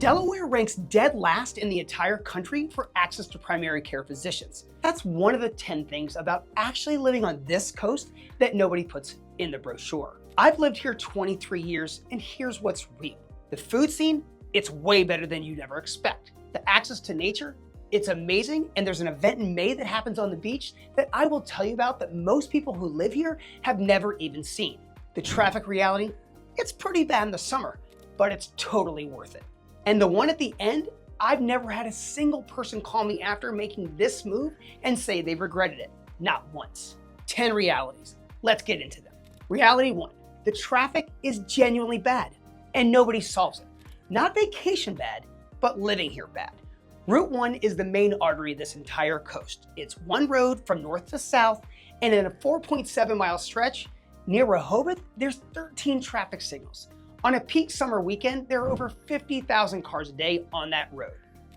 Delaware ranks dead last in the entire country for access to primary care physicians. That's one of the 10 things about actually living on this coast that nobody puts in the brochure. I've lived here 23 years, and here's what's real. The food scene, it's way better than you'd ever expect. The access to nature, it's amazing, and there's an event in May that happens on the beach that I will tell you about that most people who live here have never even seen. The traffic reality, it's pretty bad in the summer, but it's totally worth it. And the one at the end, I've never had a single person call me after making this move and say they've regretted it. Not once. 10 realities. Let's get into them. Reality 1, the traffic is genuinely bad, and nobody solves it. Not vacation bad, but living here bad. Route 1 is the main artery of this entire coast. It's one road from north to south, and in a 4.7-mile stretch, near Rehoboth, there's 13 traffic signals. On a peak summer weekend, there are over 50,000 cars a day on that road.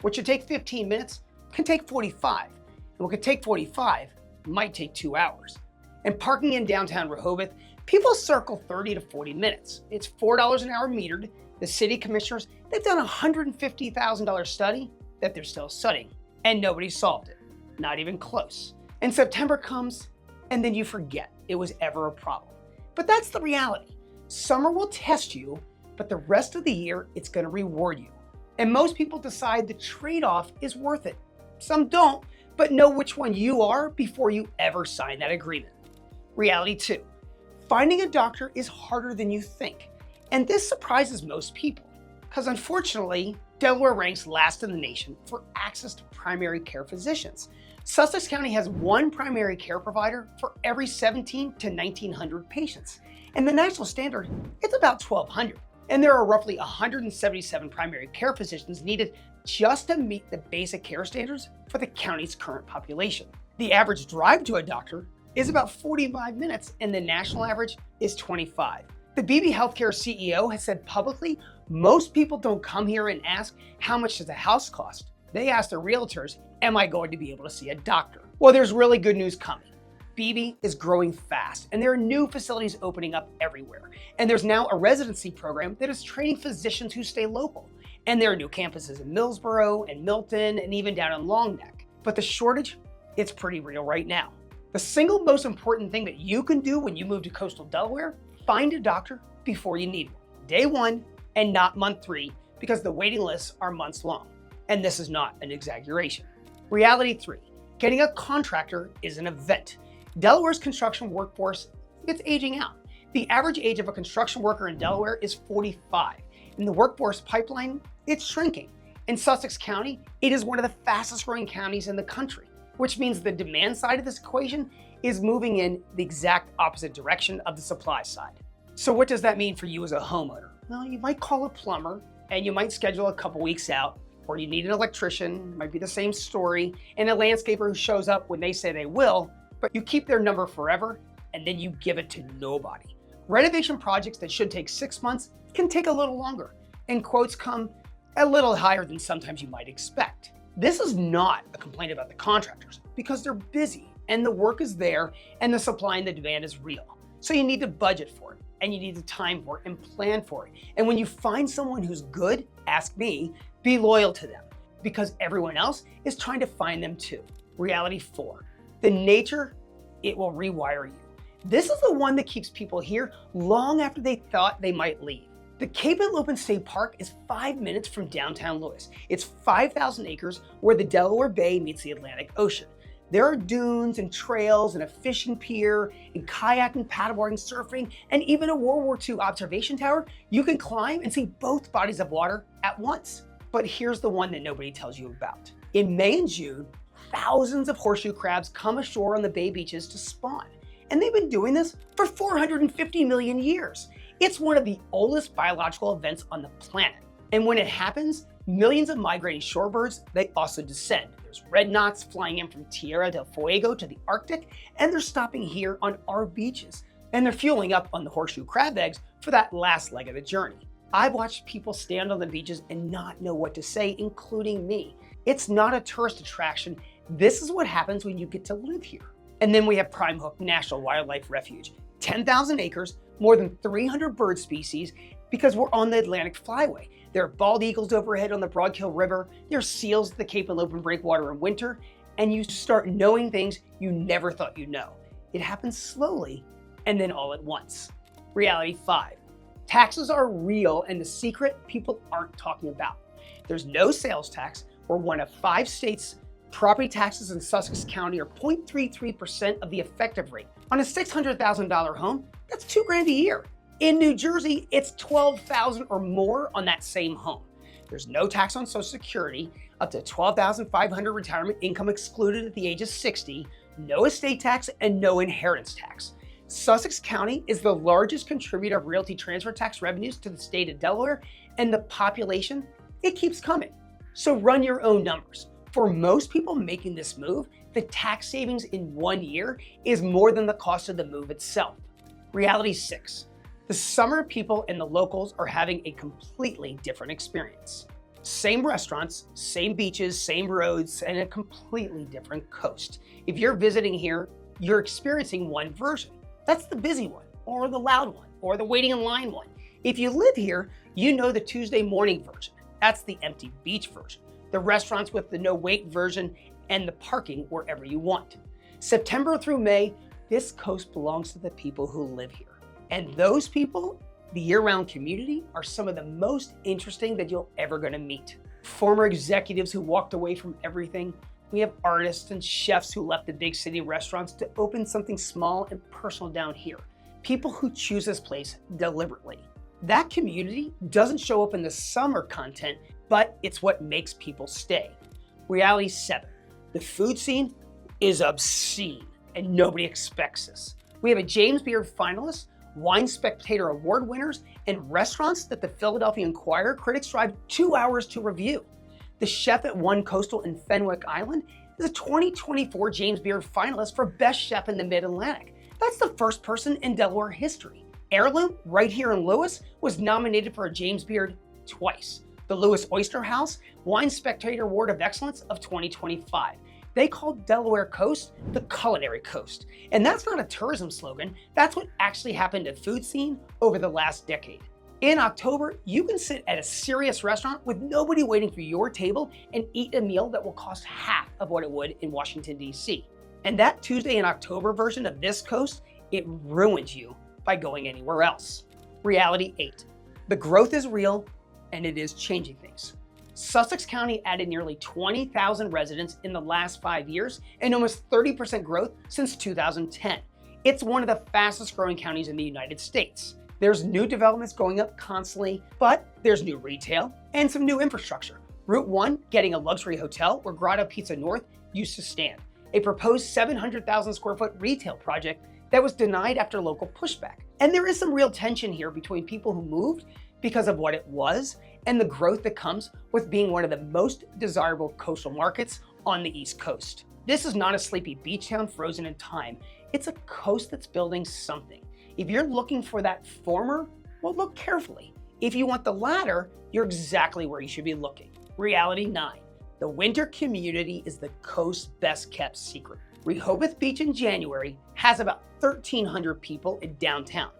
What should take 15 minutes can take 45, and what could take 45 might take 2 hours. And parking in downtown Rehoboth, people circle 30 to 40 minutes. It's $4 an hour metered. The city commissioners, they've done a $150,000 study that they're still studying, and nobody solved it, not even close. And September comes, and then you forget it was ever a problem. But that's the reality. Summer will test you, but the rest of the year, it's gonna reward you. And most people decide the trade-off is worth it. Some don't, but know which one you are before you ever sign that agreement. Reality 2, finding a doctor is harder than you think. And this surprises most people, because unfortunately, Delaware ranks last in the nation for access to primary care physicians. Sussex County has one primary care provider for every 17 to 1,900 patients. And the national standard, it's about 1,200. And there are roughly 177 primary care physicians needed just to meet the basic care standards for the county's current population. The average drive to a doctor is about 45 minutes, and the national average is 25. The BB Healthcare CEO has said publicly, most people don't come here and ask, how much does a house cost? They ask their realtors, am I going to be able to see a doctor? Well, there's really good news coming. BB is growing fast, and there are new facilities opening up everywhere. And there's now a residency program that is training physicians who stay local. And there are new campuses in Millsboro and Milton and even down in Long Neck. But the shortage, it's pretty real right now. The single most important thing that you can do when you move to coastal Delaware, find a doctor before you need one. Day 1 and not month 3, because the waiting lists are months long. And this is not an exaggeration. Reality 3, getting a contractor is an event. Delaware's construction workforce, it's aging out. The average age of a construction worker in Delaware is 45. And the workforce pipeline, it's shrinking. In Sussex County, it is one of the fastest growing counties in the country, which means the demand side of this equation is moving in the exact opposite direction of the supply side. So what does that mean for you as a homeowner? Well, you might call a plumber and you might schedule a couple weeks out, or you need an electrician, might be the same story, and a landscaper who shows up when they say they will, but you keep their number forever and then you give it to nobody. Renovation projects that should take 6 months can take a little longer, and quotes come a little higher than sometimes you might expect. This is not a complaint about the contractors, because they're busy and the work is there and the supply and the demand is real. So you need to budget for it, and you need to time for it and plan for it. And when you find someone who's good, ask me, be loyal to them, because everyone else is trying to find them too. Reality 4, the nature, it will rewire you. This is the one that keeps people here long after they thought they might leave. The Cape and Lopin State Park is 5 minutes from downtown Lewes. It's 5,000 acres where the Delaware Bay meets the Atlantic Ocean. There are dunes and trails and a fishing pier and kayaking, paddleboarding, surfing, and even a World War II observation tower you can climb and see both bodies of water at once. But here's the one that nobody tells you about. In May and June, thousands of horseshoe crabs come ashore on the bay beaches to spawn. And they've been doing this for 450 million years. It's one of the oldest biological events on the planet. And when it happens, millions of migrating shorebirds, they also descend. There's red knots flying in from Tierra del Fuego to the Arctic, and they're stopping here on our beaches. And they're fueling up on the horseshoe crab eggs for that last leg of the journey. I've watched people stand on the beaches and not know what to say, including me. It's not a tourist attraction. This is what happens when you get to live here. And then we have Prime Hook National Wildlife Refuge. 10,000 acres, more than 300 bird species, because we're on the Atlantic Flyway. There are bald eagles overhead on the Broad Kill River. There are seals at the Cape and open breakwater in winter. And you start knowing things you never thought you'd know. It happens slowly and then all at once. Reality 5. Taxes are real and the secret people aren't talking about. There's no sales tax. We're one of 5 states. Property taxes in Sussex County are 0.33% of the effective rate. On a $600,000 home, that's $2,000 a year. In New Jersey, it's $12,000 or more on that same home. There's no tax on Social Security, up to $12,500 retirement income excluded at the age of 60, no estate tax, and no inheritance tax. Sussex County is the largest contributor of realty transfer tax revenues to the state of Delaware, and the population, it keeps coming. So run your own numbers. For most people making this move, the tax savings in 1 year is more than the cost of the move itself. Reality 6. The summer people and the locals are having a completely different experience. Same restaurants, same beaches, same roads, and a completely different coast. If you're visiting here, you're experiencing one version. That's the busy one, or the loud one, or the waiting in line one. If you live here, you know the Tuesday morning version. That's the empty beach version. The restaurants with the no wait version, and the parking wherever you want. September through May, this coast belongs to the people who live here. And those people, the year-round community, are some of the most interesting that you're ever gonna meet. Former executives who walked away from everything. We have artists and chefs who left the big city restaurants to open something small and personal down here. People who choose this place deliberately. That community doesn't show up in the summer content, but it's what makes people stay. Reality 7. The food scene is obscene and nobody expects this. We have a James Beard finalist, Wine Spectator Award winners, and restaurants that the Philadelphia Inquirer critics drive 2 hours to review. The chef at One Coastal in Fenwick Island is a 2024 James Beard finalist for Best Chef in the Mid-Atlantic. That's the first person in Delaware history. Heirloom, right here in Lewes, was nominated for a James Beard twice. The Lewes Oyster House, Wine Spectator Award of Excellence of 2025. They called Delaware Coast the Culinary Coast. And that's not a tourism slogan, that's what actually happened to food scene over the last decade. In October, you can sit at a serious restaurant with nobody waiting for your table and eat a meal that will cost half of what it would in Washington, D.C. And that Tuesday in October version of this coast, it ruins you by going anywhere else. Reality 8. The growth is real and it is changing things. Sussex County added nearly 20,000 residents in the last 5 years and almost 30% growth since 2010. It's one of the fastest growing counties in the United States. There's new developments going up constantly, but there's new retail and some new infrastructure. Route 1 getting a luxury hotel where Grotto Pizza North used to stand. A proposed 700,000 square foot retail project that was denied after local pushback. And there is some real tension here between people who moved because of what it was and the growth that comes with being one of the most desirable coastal markets on the East Coast. This is not a sleepy beach town frozen in time. It's a coast that's building something. If you're looking for that former, well, look carefully. If you want the latter, you're exactly where you should be looking. Reality 9. The winter community is the coast's best kept secret. Rehoboth Beach in January has about 1,300 people in downtown.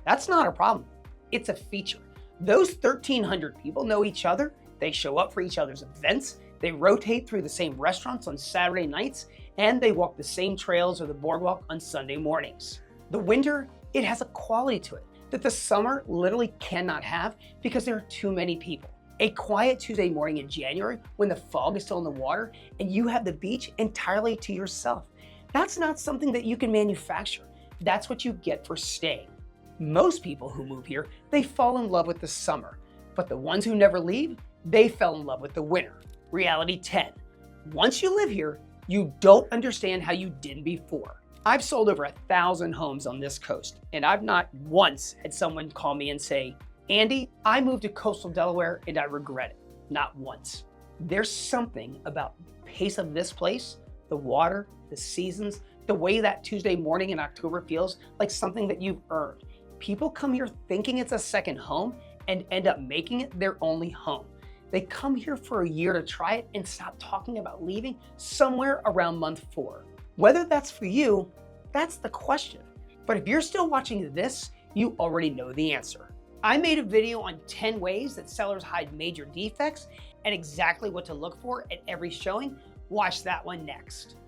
That's not a problem. It's a feature. Those 1,300 people know each other. They show up for each other's events. They rotate through the same restaurants on Saturday nights, and they walk the same trails or the boardwalk on Sunday mornings. The winter, it has a quality to it that the summer literally cannot have because there are too many people. A quiet Tuesday morning in January when the fog is still in the water and you have the beach entirely to yourself. That's not something that you can manufacture. That's what you get for staying. Most people who move here, they fall in love with the summer, but the ones who never leave, they fell in love with the winter. Reality 10. Once you live here, you don't understand how you didn't before. I've sold over 1,000 homes on this coast, and I've not once had someone call me and say, Andy, I moved to Coastal Delaware and I regret it. Not once. There's something about the pace of this place, the water, the seasons, the way that Tuesday morning in October feels like something that you've earned. People come here thinking it's a second home and end up making it their only home. They come here for a year to try it and stop talking about leaving somewhere around month 4. Whether that's for you, that's the question. But if you're still watching this, you already know the answer. I made a video on 10 ways that sellers hide major defects and exactly what to look for at every showing. Watch that one next.